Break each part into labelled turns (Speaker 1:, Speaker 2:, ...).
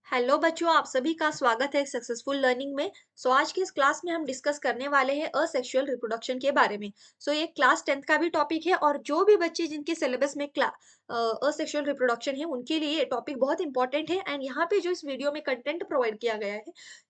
Speaker 1: Hello बच्चों, आप सभी का स्वागत है सक्सेसफुल लर्निंग में। आज की इस क्लास में हम डिस्कस करने वाले हैं असेक्सुअल रिप्रोडक्शन के बारे में। ये क्लास 10th का भी टॉपिक है और जो भी बच्चे जिनके सिलेबस में असेक्सुअल रिप्रोडक्शन है उनके लिए ये टॉपिक बहुत इंपॉर्टेंट है। एंड यहाँ पे जो इस वीडियो में कंटेंट प्रोवाइड किया गया है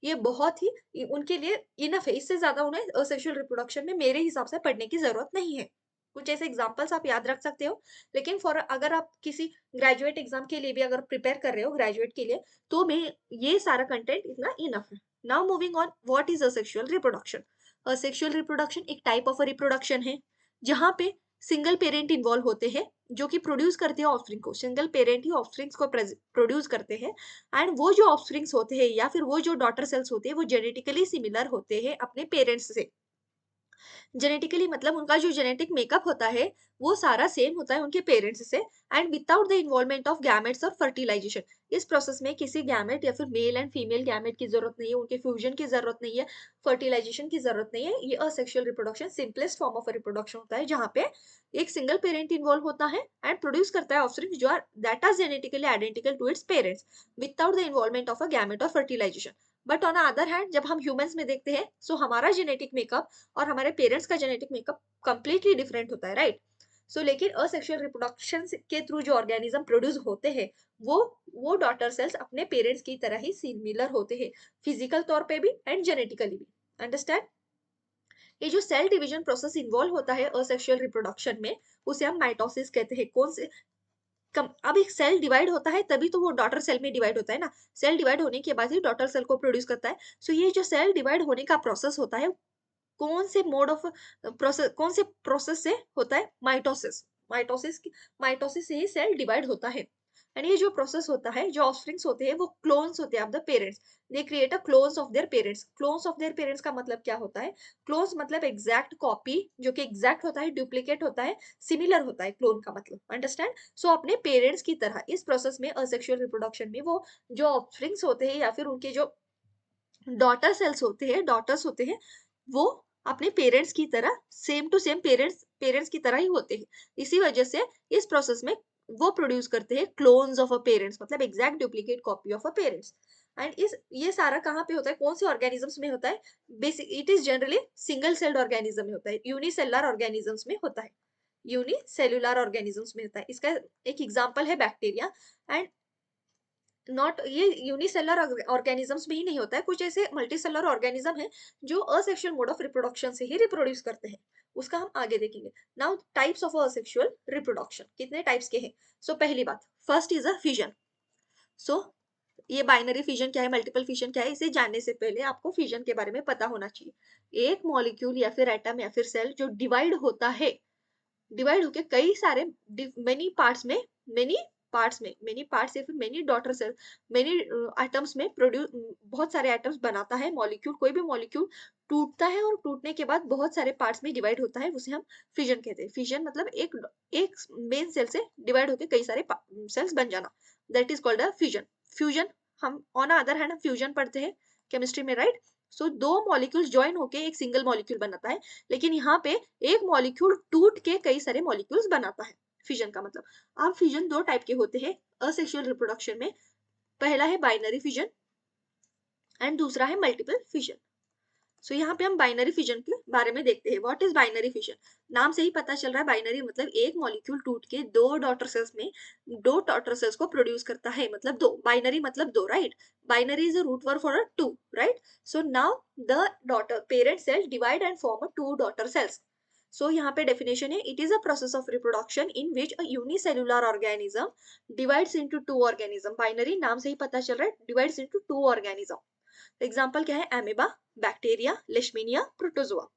Speaker 1: ये बहुत ही उनके लिए इनफ है। इससे ज्यादा उन्हें असेक्सुअल रिप्रोडक्शन में मेरे हिसाब से पढ़ने की जरूरत नहीं है। कुछ ऐसे एग्जाम्पल्स आप याद रख सकते हो, लेकिन फॉर अगर आप किसी ग्रेजुएट एग्जाम के लिए भी अगर प्रिपेयर कर रहे हो ग्रेजुएट के लिए, तो मैं ये सारा कंटेंट इतना इनफ है। Now moving on, what is asexual reproduction. Asexual reproduction एक टाइप ऑफ रिप्रोडक्शन है जहां पे सिंगल पेरेंट इन्वॉल्व होते हैं जो कि प्रोड्यूस करते हैं ऑफस्प्रिंग को। सिंगल पेरेंट ही ऑफस्प्रिंग्स को प्रोड्यूस करते हैं। एंड वो जो ऑफस्प्रिंग्स होते हैं या फिर वो जो डॉटर सेल्स होते हैं वो जेनेटिकली सिमिलर होते हैं अपने पेरेंट्स से। जेनेटिकली मतलब उनका जो जेनेटिक मेकअप होता है वो सारा सेम होता है उनके पेरेंट्स से। And without the involvement of gametes और फर्टिलाइजेशन। इस प्रोसेस में किसी गैमेट या फिर मेल एंड फीमेल गैमेट की जरूरत नहीं है, उनके फ्यूजन की जरूरत नहीं है, फर्टिलाइजेशन की जरूरत नहीं है। ये asexual reproduction simplest form of reproduction होता है जहाँ पे एक सिंगल पेरेंट इन्वॉल्व होता है एंड प्रोड्यूस करता है ऑफस्प्रिंग जो are that are genetically identical to its parents without the involvement of a gamete और fertilisation. But on other hand जब हम ह्यूमंस में देखते हैं हमारा जेनेटिक मेकअप और हमारे पेरेंट्स का जेनेटिक मेकअप कंप्लीटली डिफरेंट होता है, राइट। लेकिन असेक्सुअल रिप्रोडक्शन के थ्रू जो ऑर्गेनिज्म प्रोड्यूस होते हैं वो वो डॉटर सेल्स अपने पेरेंट्स की तरह ही सिमिलर होते हैं, फिजिकल तौर पे भी एंड जेनेटिकली भी। अंडरस्टैंड। ये जो सेल डिवीजन प्रोसेस इन्वॉल्व होता है असेक्सुअल रिप्रोडक्शन में उसे हम माइटोसिस कहते हैं। कौन से अब एक सेल डिवाइड होता है तभी तो वो डॉटर सेल में डिवाइड होता है ना। सेल डिवाइड होने के बाद ही डॉटर सेल को प्रोड्यूस करता है। ये जो सेल डिवाइड होने का प्रोसेस होता है कौन से मोड ऑफ प्रोसेस, कौन से प्रोसेस से होता है? माइटोसिस। माइटोसिस से ही सेल डिवाइड होता है। एंड ये जो प्रोसेस होता है, जो ऑफस्प्रिंग्स होते हैं वो क्लोन्स होते हैं of the parents. They create a clones of their parents. Clones of their parents का मतलब क्या होता है? क्लोन्स मतलब एग्जैक्ट कॉपी, जो कि एग्जैक्ट होता है, डुप्लीकेट होता है, सिमिलर होता है क्लोन का मतलब। अंडरस्टैंड। अपने पेरेंट्स की तरह इस प्रोसेस में असेक्सुअल रिप्रोडक्शन में वो जो ऑफस्प्रिंग्स होते हैं या फिर उनके जो डॉटर सेल्स होते हैं, डॉटर्स होते हैं, वो अपने पेरेंट्स की तरह same to same parents parents की तरह ही होते हैं। इसी वजह से इस प्रोसेस में वो प्रोड्यूस करते हैं क्लोन्स ऑफ अ पेरेंट्स, मतलब exact duplicate copy of a parents. And इस ये सारा कहाँ पे होता है, कौन से ऑर्गेनिजम्स में होता है? Basic it is generally single celled organism में होता है, यूनिसेलुलर ऑर्गेनिजम्स में होता है। यूनिसेलुलर ऑर्गेनिजम्स में होता है। इसका एक एग्जांपल है बैक्टीरिया। एंड नॉट ये यूनिसेलर ऑर्गेनिजम्स में ही नहीं होता है, कुछ ऐसे मल्टीसेलर ऑर्गेनिज्म है जो असेक्सुअल मोड ऑफ रिप्रोडक्शन से ही रिप्रोड्यूस करते हैं। उसका हम आगे देखेंगे। Now types of asexual reproduction कितने टाइप्स के हैं? पहली बात, फर्स्ट इज अ फिजन। सो ये बाइनरी फिजन क्या है, मल्टीपल फिजन क्या है, इसे जानने से पहले आपको फिजन के बारे में पता होना चाहिए। एक मॉलिक्यूल या फिर एटम या फिर सेल जो डिवाइड होता है, डिवाइड होके कई सारे मेनी पार्ट्स में, मेनी पार्ट्स या फिर many daughter cell, many atoms में प्रोड्यूस, बहुत सारे एटम्स बनाता है मॉलिक्यूल। कोई भी मॉलिक्यूल टूटता है और टूटने के बाद बहुत सारे पार्ट्स में डिवाइड होता है, उसे हम फिजन कहते हैं। फिजन मतलब एक मेन सेल से डिवाइड होके कई सारे सेल्स बन जाना, that is called a fusion. Fusion हम ऑन अदर हैंड हम फ्यूजन पढ़ते हैं केमिस्ट्री में, राइट। दो मॉलिक्यूल्स ज्वाइन होके एक सिंगल मॉलिक्यूल बनाता है, लेकिन यहाँ पे एक मॉलिक्यूल टूट के कई सारे मॉलिक्यूल्स बनाता है, फिजन का मतलब। अब फिजन दो टाइप के होते हैं असेक्सुअल रिप्रोडक्शन में। पहला है बाइनरी फिजन एंड दूसरा है मल्टीपल फिजन। यहाँ पे हम बाइनरी फिजन के बारे में देखते हैं। What is binary fission? नाम से ही पता चल रहा है, बाइनरी मतलब एक मॉलिक्यूल टूट के दो डॉटर सेल्स को प्रोड्यूस करता है, मतलब दो। बाइनरी मतलब दो, right. Binary is a root word for a two, right. Now the daughter parent cell divide and form a two daughter cells. यहाँ पे डेफिनेशन है, it is a process of reproduction in which a unicellular organism divides into two organism. Binary नाम से ही पता चल रहा है, divides into two organism. Example क्या है? Amoeba, bacteria, Leishmania, protozoa.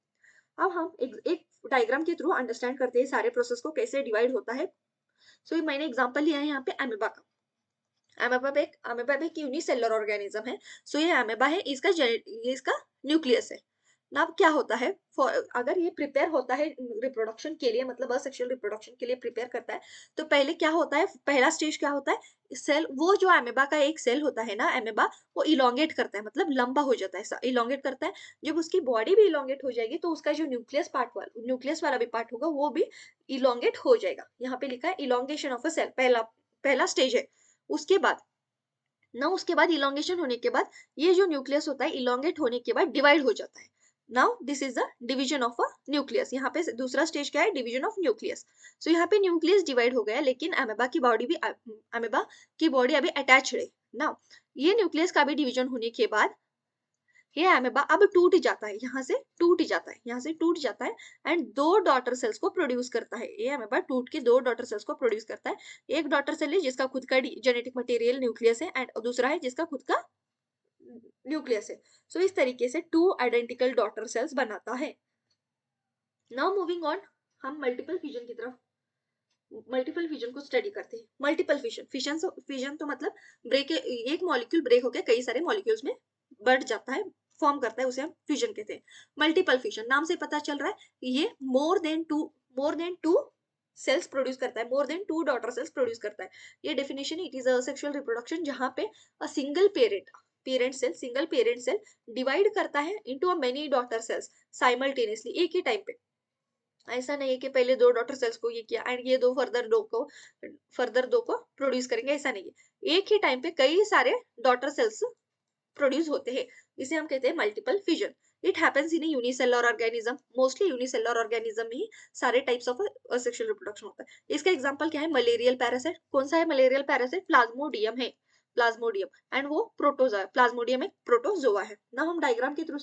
Speaker 1: अब हम एक डायग्राम के थ्रू अंडरस्टैंड करते हैं सारे प्रोसेस को कैसे डिवाइड होता है। मैंने एग्जांपल लिया है यहाँ पे एमेबा का। अमेबा एक यूनिसेलुलर ऑर्गेनिज्म है। ये अमेबा है, ये इसका न्यूक्लियस है ना। अब क्या होता है, अगर ये प्रिपेयर होता है रिप्रोडक्शन के लिए, मतलब असेक्सुअल रिप्रोडक्शन के लिए प्रिपेयर करता है, तो पहले क्या होता है, पहला स्टेज क्या होता है? सेल, वो जो अमेबा का एक सेल होता है ना, अमेबा, वो इलोंगेट करता है, मतलब लंबा हो जाता है, इलोंगेट करता है। जब उसकी बॉडी भी इलोंगेट हो जाएगी तो उसका जो न्यूक्लियस वाला भी पार्ट होगा वो भी इलोंगेट हो जाएगा। यहाँ पे लिखा है इलोंगेशन ऑफ अ सेल, पहला पहला स्टेज है। उसके बाद नाउ उसके बाद इलोंगेशन होने के बाद ये जो न्यूक्लियस होता है इलोंगेट होने के बाद डिवाइड हो जाता है। Now this is the division of a nucleus. यहाँ पे दूसरा स्टेज क्या है, डिवीजन ऑफ न्यूक्लियस। सो यहाँ पे न्यूक्लियस डिवाइड हो गया, लेकिन अमेबा की बॉडी अभी अटैच है। नाउ ये न्यूक्लियस का भी डिवीजन होने के बाद ये अमेबा अब टूट जाता है, यहाँ से टूट जाता है, यहाँ से टूट जाता है एंड दो डॉटर सेल्स को प्रोड्यूस करता है। ये अमेबा टूट के दो डॉटर सेल्स को प्रोड्यूस करता है। एक डॉटर सेल है जिसका खुद का जेनेटिक मटेरियल न्यूक्लियस है एंड दूसरा है जिसका खुद का न्यूक्लियस है। सो इस तरीके से टू आइडेंटिकल डॉटर सेल्स बनाता है। नाउ मूविंग ऑन, हम मल्टीपल फिजन की तरफ, मल्टीपल फिजन को स्टडी करते हैं। मल्टीपल फिजन, फिजन तो मतलब ब्रेक, एक मॉलिक्यूल ब्रेक होकर कई सारे मॉलिक्यूल्स में बढ़ जाता है, फॉर्म करता है, उसे हम फ्यूजन कहते हैं। मल्टीपल फिजन नाम से पता चल रहा है ये more than two cells produce करता है, more than two daughter cells produce करता है। ये definition, it is a sexual reproduction जहां पे a single single parent cell divide करता है into a many daughter cells simultaneously, एक ही टाइम पे। ऐसा नहीं है कि पहले दो डॉटर सेल्स को ये किया एंड ये दो फर्दर दो को प्रोड्यूस करेंगे, ऐसा नहीं है। एक ही टाइम पे कई सारे डॉटर सेल्स प्रोड्यूस होते हैं, इसे हम कहते हैं multiple fission. It happens in unicellular organism, mostly unicellular organism में ही सारे टाइप्स ऑफ सेक्सुअल रिप्रोडक्शन होता है। इसका एग्जांपल क्या है, मलेरियल पैरासाइट। कौन सा है मलेरियल पैरासाइट, प्लाज्मोडियम है, प्लाज्मोडियम एंड वो प्रोटोजोआ, प्लाज्मोडियम एक प्रोटोजोआ है ना। हम डायग्राम के थ्रू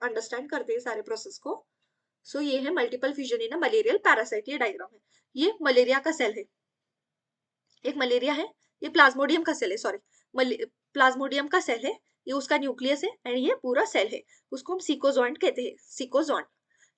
Speaker 1: अंडरस्टैंड करते हैं सारे प्रोसेस को। सो ये है मल्टीपल फ्यूजन इन मलेरियल पैरासाइट, ये डायग्राम है। ये मलेरिया का सेल है, एक मलेरिया है, ये प्लाज्मोडियम का सेल है, सॉरी प्लाज्मोडियम का सेल है, ये उसका न्यूक्लियस है एंड ये पूरा सेल है, उसको हम सिकोजॉइंट कहते हैं, सिकोजॉइंट।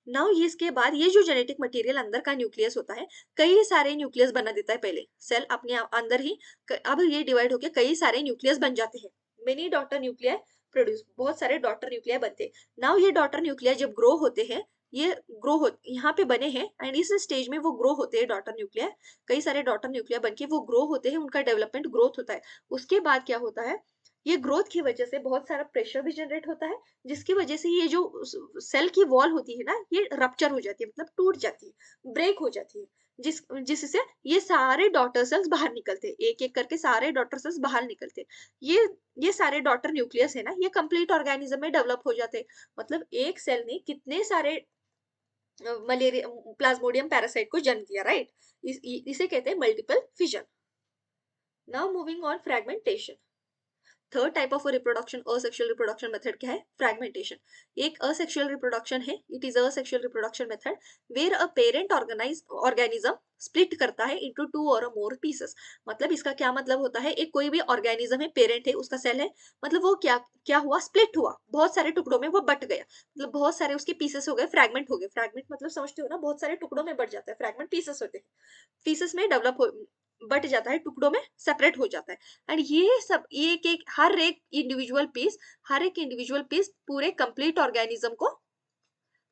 Speaker 1: नाउ ये इसके बाद ये जो जेनेटिक मटेरियल अंदर का न्यूक्लियस होता है, कई सारे न्यूक्लियस बना देता है पहले सेल अपने अंदर ही। अब ये डिवाइड होकर कई सारे न्यूक्लियस बन जाते हैं, मेनी डॉटर न्यूक्लियर प्रोड्यूस, बहुत सारे डॉटर न्यूक्लियर बनते हैं। नाउ ये डॉटर न्यूक्लियर जब ग्रो होते हैं, ये ग्रो हो यहाँ पे बने हैं एंड इस स्टेज में वो ग्रो होते हैं डॉटर न्यूक्लियर, कई सारे डॉटर न्यूक्लियर बनके वो ग्रो होते हैं, उनका डेवलपमेंट ग्रोथ होता है। उसके बाद क्या होता है, ये ग्रोथ की वजह से बहुत सारा प्रेशर भी जनरेट होता है, जिसकी वजह से ये जो सेल की वॉल होती है ना, ये रप्चर हो जाती है, मतलब टूट जाती है, ब्रेक हो जाती है, जिससे ये सारे डॉटर सेल्स बाहर निकलते हैं, एक एक करके सारे डॉटर सेल्स बाहर निकलते हैं। ये सारे डॉटर न्यूक्लियस है ना, ये कंप्लीट ऑर्गेनिज्म में डेवलप हो जाते हैं। मतलब एक सेल ने कितने सारे मलेरिया प्लाज्मोडियम पैरासाइट को जन्म दिया, राइट। इसे कहते हैं multiple fission. Now moving on, fragmentation. Third type of reproduction, asexual reproduction method क्या है, फ्रेगमेंटेशन। एक असेक्सुअल रिप्रोडक्शन है, it is asexual reproduction method where a parent organism split करता है इनटू टू और मोर पीसेस। मतलब इसका क्या मतलब होता है, एक कोई भी ऑर्गेनिज्म है, पेरेंट है, उसका सेल है, मतलब वो क्या क्या हुआ, स्प्लिट हुआ, बहुत सारे टुकड़ों में वो बट गया, मतलब बहुत सारे उसके पीसेस हो गए, फ्रैगमेंट हो गए। फ्रैगमेंट मतलब समझते हो ना, बहुत सारे टुकड़ों में बट जाता है, फ्रैगमेंट पीसेस होते हैं, पीसेस में डेवलप हो, बट जाता है, टुकड़ों में सेपरेट हो जाता है। एंड ये सब एक एक हर एक इंडिविजुअल पीस पूरे कंप्लीट ऑर्गेनिज्म को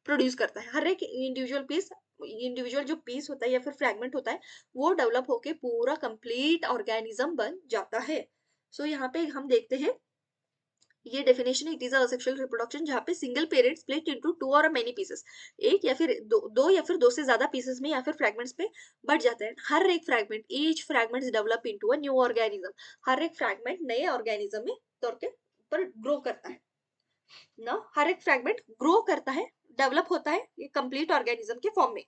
Speaker 1: प्रोड्यूस करता है। हर एक इंडिविजुअल जो पीस होता है या फिर फ्रैगमेंट होता है, वो डेवलप होके पूरा कंप्लीट ऑर्गेनिज्म बन जाता है। सो यहाँ पे हम देखते हैं ये definition, it is asexual reproduction जहाँ पे single parent split into two और मेनी पीसेस, एक या फिर दो या फिर दो से ज्यादा पीसेस में या फिर फ्रैगमेंट्स में बढ़ जाते हैं। हर एक fragment, each fragment develop into a new organism, हर एक फ्रैगमेंट नए ऑर्गेनिज्म में तौर के पर ग्रो करता है ना, हर एक फ्रैगमेंट ग्रो करता है, डेवलप होता है ये कंप्लीट ऑर्गेनिज्म के फॉर्म में।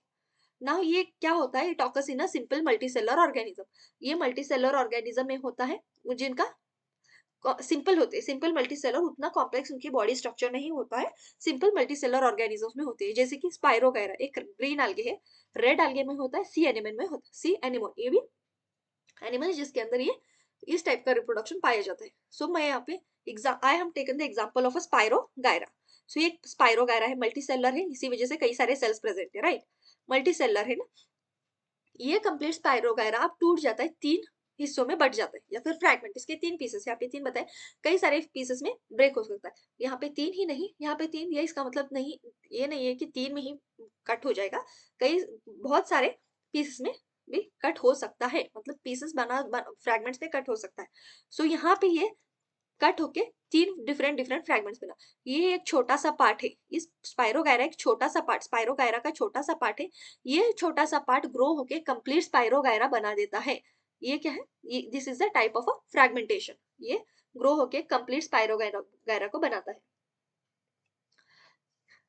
Speaker 1: ना ये क्या होता है, it occurs in a simple multicellular organism. ये मल्टीसेलर ऑर्गेनिज्म में होता है जिनका सिंपल होते हैं, सिंपल मल्टीसेलर, उतना कॉम्प्लेक्स उनकी बॉडी स्ट्रक्चर नहीं होता है, सिंपल मल्टीसेलर ऑर्गेनिजम्स में होते हैं, जैसे कि स्पाइरोगायरा एक ग्रीन algae है, रेड algae में होता है, सी एनिमल में होता है, सी एनिमल ये भी एनिमल है जिसके अंदर ये इस टाइप का रिप्रोडक्शन पाया जाता है। सो मैं यहाँ पे I have taken the example of a spirogyra. So ये स्पाइरोगायरा है, मल्टीसेलर है, इसी वजह से कई सारे सेल्स प्रेजेंट है, राइट, मल्टीसेलर है ना। ये कंप्लीट स्पाइरोगायरा अब टूट जाता है, तीन हिस्सों में बट जाता है या फिर फ्रैगमेंट, इसके तीन पीसेस, यहाँ पे तीन बताए, कई सारे पीसेस में ब्रेक हो सकता है। यहाँ पे तीन ही नहीं, यहाँ पे तीन, ये इसका मतलब नहीं, ये नहीं है कि तीन में ही कट हो जाएगा, कई बहुत सारे पीसेस में भी कट हो सकता है, मतलब पीसेस फ्रैगमेंट्स में कट हो सकता है। सो यहाँ पे ये कट होके तीन डिफरेंट डिफरेंट फ्रैगमेंट्स बना। ये एक छोटा सा पार्ट है, इस स्पाइरोगायरा एक छोटा सा पार्ट, स्पाइरोगायरा का छोटा सा पार्ट है, ये छोटा सा पार्ट ग्रो होके कंप्लीट स्पाइरोगायरा बना देता है। ये क्या है, ये this is the type of a fragmentation. ये ग्रो होके कंप्लीट स्पाइरोगायरा को बनाता है।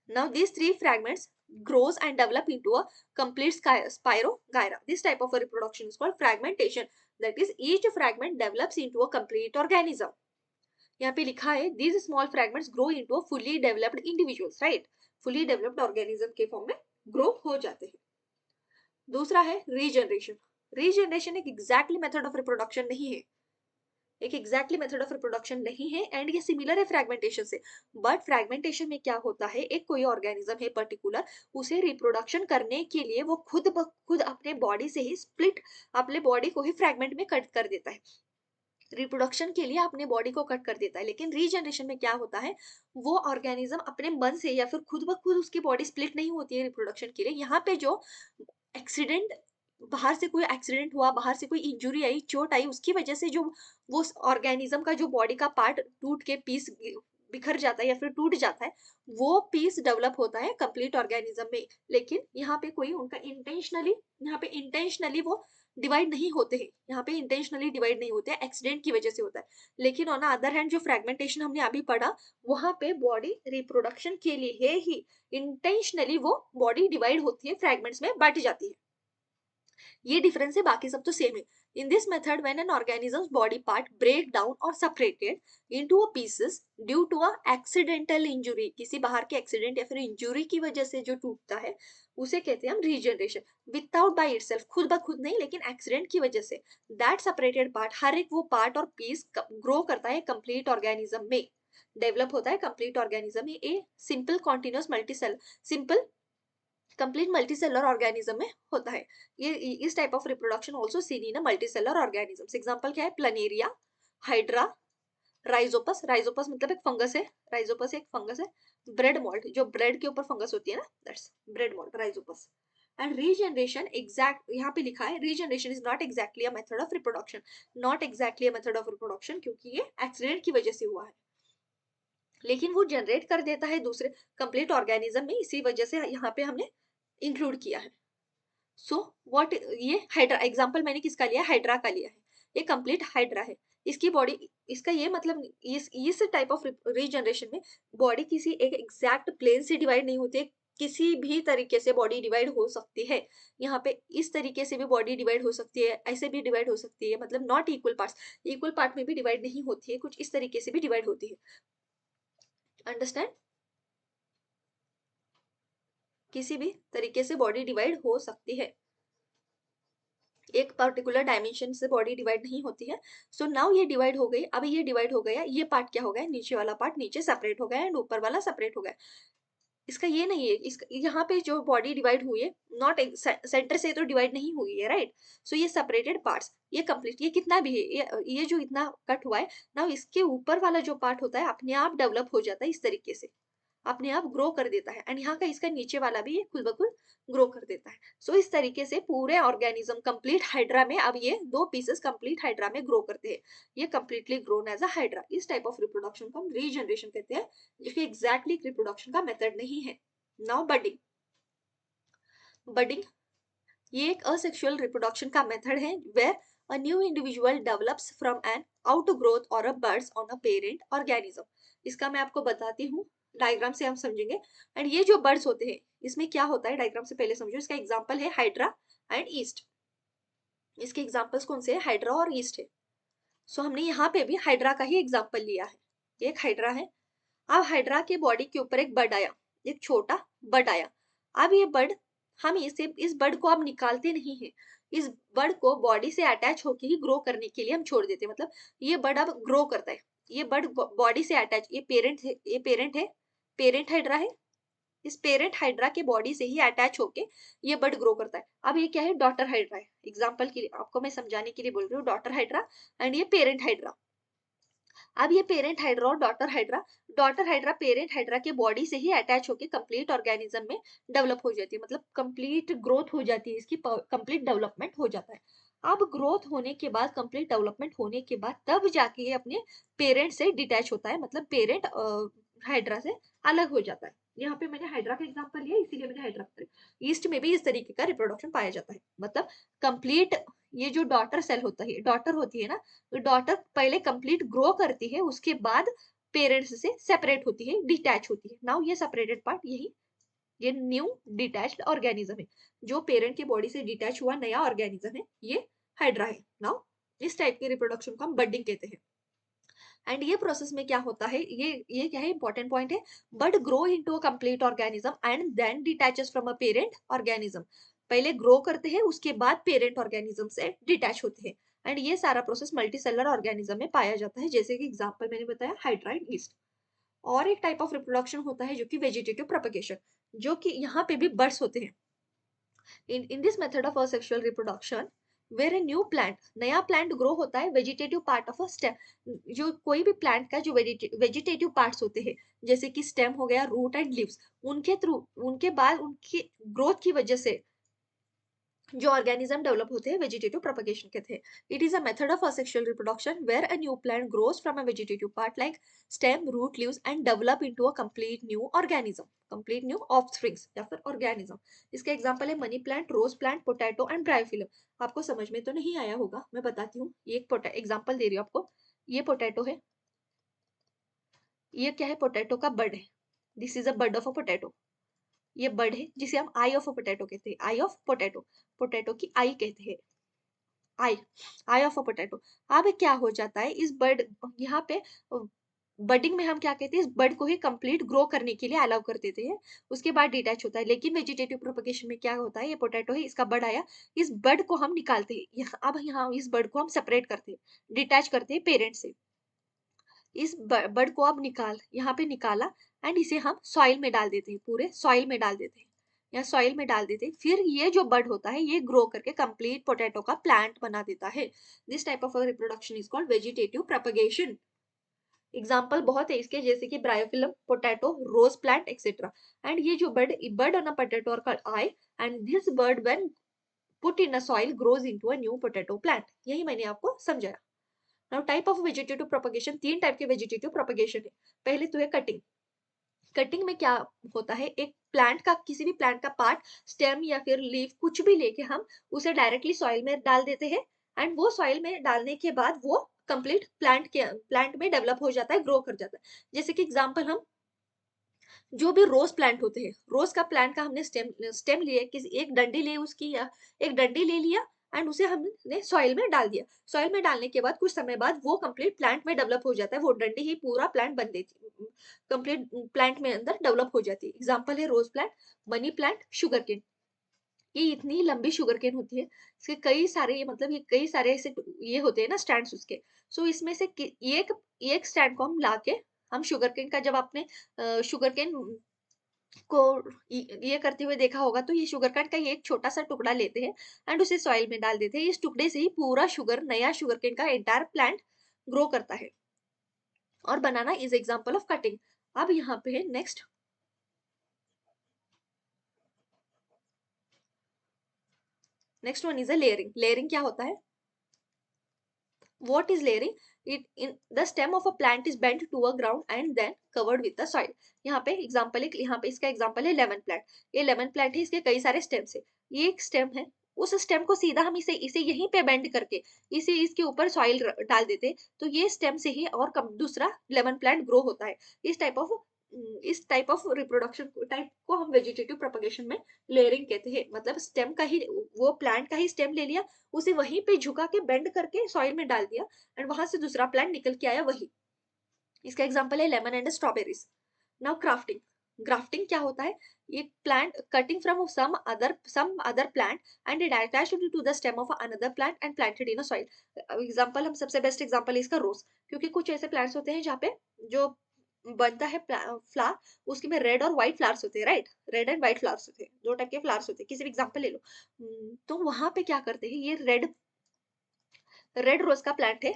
Speaker 1: Now these three fragments grows and develop into a complete spirogyra. This type of a reproduction is called fragmentation. That is, each fragment develops into a complete organism. यहाँ पे लिखा है these small fragments grow into a fully developed individuals, right? Fully developed organism के form में grow हो जाते हैं। दूसरा है रीजनरेशन। रीजनरेशन एक एग्जैक्टली मेथड ऑफ रिप्रोडक्शन नहीं है, एक एग्जैक्टली मेथड ऑफ रिप्रोडक्शन नहीं है, एंड ये सिमिलर है फ्रैगमेंटेशन से। बट फ्रैगमेंटेशन में क्या होता है, एक कोई ऑर्गेनिज्म है पर्टिकुलर, उसे रिप्रोडक्शन करने के लिए वो खुद ब खुद अपने बॉडी से ही स्प्लिट, अपने बॉडी को ही फ्रैगमेंट में कट कर देता है, रिप्रोडक्शन के लिए अपने बॉडी को कट कर देता है। लेकिन रीजनरेशन में क्या होता है, वो ऑर्गेनिज्म अपने मन से या फिर खुद ब खुद उसकी बॉडी स्प्लिट नहीं होती है रिप्रोडक्शन के लिए। यहाँ पे जो एक्सीडेंट, बाहर से कोई एक्सीडेंट हुआ, बाहर से कोई इंजुरी आई, चोट आई, उसकी वजह से जो वो ऑर्गेनिज्म का जो बॉडी का पार्ट टूट के पीस बिखर जाता है या फिर टूट जाता है, वो पीस डेवलप होता है कंप्लीट ऑर्गेनिज्म में। लेकिन यहाँ पे कोई उनका इंटेंशनली, यहाँ पे इंटेंशनली वो डिवाइड नहीं होते हैं, यहाँ पे इंटेंशनली डिवाइड नहीं होते हैं, एक्सीडेंट की वजह से होता है। लेकिन ऑन अदर हैंड जो फ्रेगमेंटेशन हमने अभी पढ़ा, वहां पे बॉडी रिप्रोडक्शन के लिए ही इंटेंशनली वो बॉडी डिवाइड होती है, फ्रेगमेंट्स में बट जाती है। ये डिफरेंस है, बाकी सब तो सेम है। In this method when an organism's body part break down और separated into a pieces due to a accidental injury, किसी बाहर के एक्सीडेंट या फिर इंजुरी की वजह से जो टूटता है, उसे कहते हैं हम रीजनरेशन। विदाउट बाय इटसेल्फ, खुद ब खुद नहीं, लेकिन एक्सीडेंट की वजह से दैट सेपरेटेड पार्ट, हर एक वो पार्ट और पीस ग्रो करता है कंप्लीट ऑर्गेनिज्म में, डेवलप होता है कंप्लीट ऑर्गेनिज्म में। A simple continuous multicell, simple complete multicellular organism में होता है। ये इस type of reproduction also seen in multicellular organisms. Example क्या है, प्लानेरिया, हाइड्रा, राइजोपस। राइजोपस मतलब एक फंगस है, राइजोपस एक फंगस है। ब्रेड मोल्ड, जो ब्रेड के ऊपर फंगस होती है ना, that's bread mould, Rhizopus. And regeneration, exact यहाँ पे लिखा है regeneration is not exactly a method of reproduction, not exactly a method of reproduction, क्योंकि ये एक्सीडेंट की वजह से हुआ है, लेकिन वो जनरेट कर देता है दूसरे कंप्लीट ऑर्गेनिज्म में, इसी वजह से यहाँ पे हमने इंक्लूड किया है। सो व्हाट, ये हाइड्रा एग्जांपल मैंने किसका लिया, हाइड्रा का लिया है। ये कंप्लीट हाइड्रा है, इसकी बॉडी, इसका ये मतलब इस टाइप ऑफ रीजनरेशन में बॉडी किसी एक एग्जैक्ट प्लेन से डिवाइड नहीं होती है, किसी भी तरीके से बॉडी डिवाइड हो सकती है। यहाँ पे इस तरीके से भी बॉडी डिवाइड हो सकती है, ऐसे भी डिवाइड हो सकती है, मतलब not equal parts, equal part में भी डिवाइड नहीं होती है, कुछ इस तरीके से भी डिवाइड होती है। अंडरस्टैंड, किसी भी तरीके से बॉडी डिवाइड हो सकती है, एक पर्टिकुलर डायमेंशन से बॉडी डिवाइड नहीं होती है। सो नाउ ये डिवाइड हो गई, अभी ये डिवाइड हो गया, ये पार्ट क्या हो गया, नीचे वाला पार्ट नीचे सेपरेट हो गया एंड ऊपर वाला सेपरेट हो गया। इसका ये नहीं है, इसका यहाँ पे जो बॉडी डिवाइड हुई है, नॉट सेंटर से तो डिवाइड नहीं हुई है, राइट। सो ये सेपरेटेड पार्ट्स, ये कंप्लीट, ये कितना भी है, ये जो इतना कट हुआ है ना, इसके ऊपर वाला जो पार्ट होता है अपने आप डेवलप हो जाता है, इस तरीके से अपने आप ग्रो कर देता है, एंड यहाँ का इसका नीचे वाला भी ये खुद ब खुद ग्रो कर देता है। सो इस तरीके से पूरे ऑर्गेनिज्म कंप्लीट हाइड्रा में, अब ये दो पीसेस कंप्लीट हाइड्रा में ग्रो करते हैं, ये completely grown as a hydra. इस टाइप ऑफ रिप्रोडक्शन को हम रीजनरेशन कहते हैं, जो कि एग्जैक्टली रिप्रोडक्शन का मेथड नहीं है। नाउ बडिंग, बडिंग ये एक असेक्सुअल रिप्रोडक्शन का मेथड है, where a new individual develops from an outgrowth or a buds on a parent organism। इसका मैं आपको बताती हूँ, डायग्राम से हम समझेंगे। एंड ये जो बर्ड्स होते हैं, इसमें क्या होता है, डायग्राम से पहले समझो। इसका एग्जांपल है हाइड्रा एंड ईस्ट। इसके एग्जांपल्स कौन से हैं, हाइड्रा और ईस्ट है। सो हमने यहाँ पे भी हाइड्रा का ही एग्जांपल लिया है, एक हाइड्रा है। अब हाइड्रा के बॉडी के ऊपर एक बर्ड आया, एक छोटा बर्ड आया। अब ये बर्ड, हम इस बर्ड को अब निकालते नहीं है, इस बर्ड को बॉडी से अटैच होके ही ग्रो करने के लिए हम छोड़ देते हैं। मतलब ये बर्ड अब ग्रो करता है, ये बर्ड बॉडी से अटैच, ये पेरेंट है, ये पेरेंट है, पेरेंट हाइड्रा है, इस पेरेंट हाइड्रा के बॉडी से ही अटैच होके ये बर्ड ग्रो करता है। अब ये क्या है, डॉटर हाइड्रा है। एग्जाम्पल के लिए आपको मैं समझाने के लिए बोल रही हूँ, डॉटर हाइड्रा एंड ये पेरेंट हाइड्रा। अब ये पेरेंट हाइड्रा और daughter hydra, daughter hydra parent hydra के बॉडी से ही अटैच होकर कंप्लीट ऑर्गेनिज्म में डेवलप हो जाती है, मतलब कंप्लीट ग्रोथ हो जाती है, इसकी कंप्लीट डेवलपमेंट हो जाता है। अब ग्रोथ होने के बाद, कंप्लीट डेवलपमेंट होने के बाद, तब जाके ये अपने पेरेंट से डिटैच होता है, मतलब पेरेंट हाइड्रा से अलग हो जाता है। यहाँ पे मैंने हाइड्रा का एग्जांपल लिया, इसीलिए मैंने हाइड्रा, ईस्ट में भी इस तरीके का रिप्रोडक्शन पाया जाता है, मतलब कंप्लीट ये जो डॉटर सेल होता है, डॉटर होती है ना, तो डॉटर पहले कंप्लीट ग्रो करती है, उसके बाद पेरेंट्स से सेपरेट होती है, डिटैच होती है। नाउ ये सेपरेटेड पार्ट यही, ये न्यू डिटैच्ड ऑर्गेनिज्म है, जो पेरेंट की बॉडी से डिटैच हुआ नया ऑर्गेनिज्म है, ये हाइड्रा है। नाउ इस टाइप के रिप्रोडक्शन को हम बडिंग कहते हैं। एंड ये प्रोसेस में क्या होता है, ये क्या है, इंपॉर्टेंट पॉइंट है, bud grow into a complete organism and then detaches from a parent organism. पहले ग्रो करते हैं, उसके बाद पेरेंट ऑर्गेनिज्म से डिटैच होते हैं। एंड ये सारा प्रोसेस मल्टीसेलर ऑर्गेनिज्म में पाया जाता है, जैसे कि एग्जांपल मैंने बताया हाइड्राइड ईस्ट। और एक टाइप ऑफ रिप्रोडक्शन होता है जो कि वेजिटेटिव प्रोपगेशन, जो कि यहाँ पे भी बर्ड्स होते हैं। In this method of asexual reproduction, where a new plant, नया प्लांट ग्रो होता है vegetative part of a stem, जो कोई भी प्लांट का जो वेजिटेटिव पार्ट्स होते हैं, जैसे कि स्टेम हो गया, रूट एंड लीव्स, उनके थ्रू, उनके बाद उनकी ग्रोथ की वजह से जो ऑर्गेनिज्म डेवलप होते हैं वेजिटेटिव प्रोपगेशन कहते हैं। It is a method of asexual reproduction where a new plant grows from a vegetative part like stem, root, leaves and develop into a complete new organism, complete new offsprings या फिर organism. इसका example है money plant, rose plant, potato and bryophyllum. आपको समझ में तो नहीं आया होगा, मैं बताती हूँ। ये एक एग्जांपल दे रही हूँ आपको। ये पोटैटो है, ये क्या है, पोटैटो का बड है। This is a bud of a potato. ये बड है जिसे हम आई ऑफ अ पोटैटो कहते हैं, आई ऑफ पोटैटो, पोटैटो की आई कहते हैं, आई, आई ऑफ अ पोटैटो। अब क्या हो जाता है इस बर्ड, यहाँ पे बडिंग में हम क्या कहते हैं, इस बर्ड को ही कंप्लीट ग्रो करने के लिए अलाउ कर देते हैं, उसके बाद डिटैच होता है। लेकिन वेजिटेटिव प्रोपगेशन में क्या होता है, ये पोटैटो है, इसका बर्ड आया, इस बर्ड को हम निकालते हैं यहाँ, अब यहाँ इस बर्ड को हम सेपरेट करते हैं, डिटैच करते हैं पेरेंट से। इस बर्ड को अब यहाँ पे निकाला, एंड इसे हम सॉइल में डाल देते हैं, पूरे सॉइल में डाल देते हैं, या सॉइल में डाल देते हैं। फिर ये जो बर्ड होता है ये ग्रो करके कंप्लीट पोटैटो का प्लांट बना देता है। This type of reproduction is called vegetative propagation. Example बहुत है इसके, जैसे कि bryophyllum, potato, rose plant etcetera. And ये जो bud on a potato are called eye, and this bud when put in a soil grows into a new potato plant. यही मैंने आपको समझाया। Now type of vegetative propagation, तीन type के vegetative propagation है। पहले तो है कटिंग। कटिंग में क्या होता है, एक प्लांट का, किसी भी प्लांट का पार्ट, स्टेम या फिर लीफ, कुछ भी लेके हम उसे डायरेक्टली सॉइल में डाल देते हैं, एंड वो सॉइल में डालने के बाद वो कंप्लीट प्लांट में डेवलप हो जाता है, ग्रो कर जाता है। जैसे कि एग्जांपल, हम जो भी रोज प्लांट होते हैं, रोज का प्लांट का हमने स्टेम स्टेम लिए, किसी एक डंडी ली उसकी, या एक डंडी ले लिया, एंड उसे हमने सॉइल में डाल दिया। सॉइल में डालने के बाद कुछ समय बाद वो कंप्लीट प्लांट में डेवलप हो जाता है, वो डंडी ही पूरा प्लांट बन देती, कंप्लीट प्लांट में अंदर डेवलप हो जाती है। एग्जाम्पल है rose plant, money plant, sugar cane. ये इतनी लंबी शुगर केन होती है, इसके कई सारे, ये मतलब ये कई सारे ऐसे ये होते हैं ना स्टैंड्स उसके। सो इसमें से एक एक स्टैंड को हम लाके, हम शुगर केन का, जब आपने शुगर केन को ये करते हुए देखा होगा, तो ये शुगर केन का ये एक छोटा सा टुकड़ा लेते हैं, एंड उसे सॉइल में डाल देते हैं। इस टुकड़े से ही पूरा नया शुगर केन का एंटायर प्लांट ग्रो करता है। और बनाना इज एग्जाम्पल ऑफ कटिंग। अब यहाँ पे है next, next one is a layering. Layering क्या होता है, what is layering? It in the stem of a plant is bent to a ground and then covered with the soil। यहाँ पे example है, यहाँ पे इसका एग्जांपल है लेमन प्लांट। ये लेमन प्लांट है, इसके कई सारे स्टेम्स है। ये एक स्टेम है, उस स्टेम को सीधा हम इसे इसे यहीं पे बेंड करके इसे इसके ऊपर सॉइल डाल देते हैं, तो ये स्टेम से ही और दूसरा लेमन प्लांट ग्रो होता है। इस टाइप ऑफ रिप्रोडक्शन टाइप को हम वेजिटेटिव प्रोपगेशन में लेयरिंग कहते हैं। मतलब स्टेम का ही, वो प्लांट का ही स्टेम ले लिया, उसे वहीं पे झुका के बेंड करके सॉइल में डाल दिया, एंड वहां से दूसरा प्लांट निकल के आया वही। इसका एग्जांपल है lemon and strawberries. Now crafting. Grafting क्या होता है, एक plant cutting from some other plant and it attached to the stem of another plant and planted in a soil। Example, हम सबसे बेस्ट एग्जांपल है इसका रोज, क्योंकि कुछ ऐसे प्लांट्स होते हैं जहाँ पे जो बनता है फ्लावर, उसके में रेड और व्हाइट फ्लावर्स होते हैं, right, red and white flowers होते हैं, दो टाइप के फ्लावर्स होते हैं, किसी भी एग्जांपल ले लो। तो वहां पे क्या करते हैं, ये रेड रेड रोज का प्लांट है,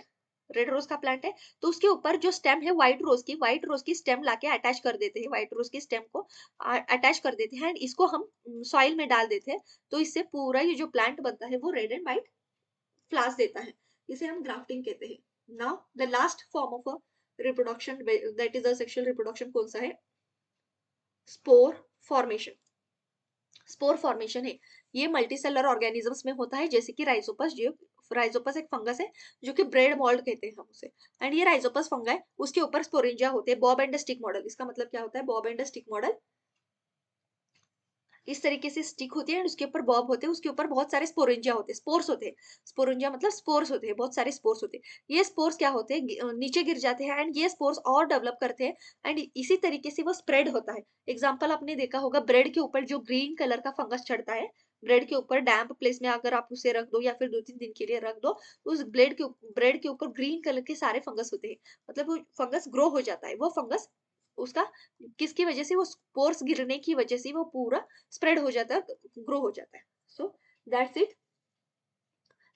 Speaker 1: रेड रोज का प्लांट है, तो उसके ऊपर जो स्टेम है व्हाइट रोज की स्टेम लाके अटैच कर देते हैं, व्हाइट रोज की स्टेम को अटैच कर देते हैं, एंड इसको हम सॉइल में डाल देते हैं। तो इससे पूरा ये जो प्लांट बनता है वो रेड एंड व्हाइट फ्लावर्स देता है। इसे हम ग्राफ्टिंग कहते हैं। Now the last form of a reproduction, that is a sexual reproduction, कौन सा है, स्पोर फॉर्मेशन। स्पोर फॉर्मेशन है, ये मल्टीसेलर ऑर्गेनिजम्स में होता है, जैसे कि राइजोपस। जो राइजोपस एक फंगस है जो कि ब्रेड मोल्ड कहते हैं हम उसे। एंड ये राइजोपस फंगा है, उसके ऊपर स्पोरेंजिया होते हैं, बॉब एंड स्टिक मॉडल। इसका मतलब क्या होता है, बॉब एंड स्टिक मॉडल। इस तरीके से स्टिक होती है एंड उसके ऊपर बॉब होते हैं, उसके ऊपर बहुत सारे स्पोरेंजिया होते हैं, स्पोर्स होते हैं। स्पोरेंजिया मतलब स्पोर्स होते हैं, बहुत सारे स्पोर्स होते हैं। ये स्पोर्स क्या होते हैं, नीचे गिर जाते हैं एंड ये स्पोर्स और डेवलप करते हैं एंड इसी तरीके से वो स्प्रेड होता है। एग्जाम्पल आपने देखा होगा, ब्रेड के ऊपर जो ग्रीन कलर का फंगस चढ़ता है, ब्रेड के ऊपर डैम्प प्लेस में अगर आप उसे रख दो या फिर 2-3 दिन के लिए रख दो, उस ब्रेड के ऊपर ग्रीन कलर के सारे फंगस होते हैं। मतलब वो फंगस ग्रो हो जाता है, वो फंगस उसका किसकी वजह से, वो स्पोर्स गिरने की वजह से वो पूरा स्प्रेड हो जाता है, ग्रो हो जाता है। So that's it,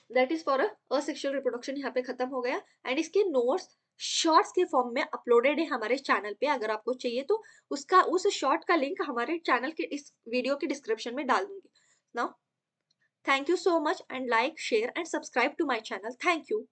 Speaker 1: that is for asexual reproduction. यहाँ पे खत्म हो गया एंड इसके नोट्स शॉर्ट्स के फॉर्म में अपलोडेड है हमारे चैनल पे। अगर आपको चाहिए तो उसका उस शॉर्ट का लिंक हमारे चैनल के इस वीडियो के डिस्क्रिप्शन में डाल दूंगी। Now thank you so much and like share and subscribe to my channel. Thank you.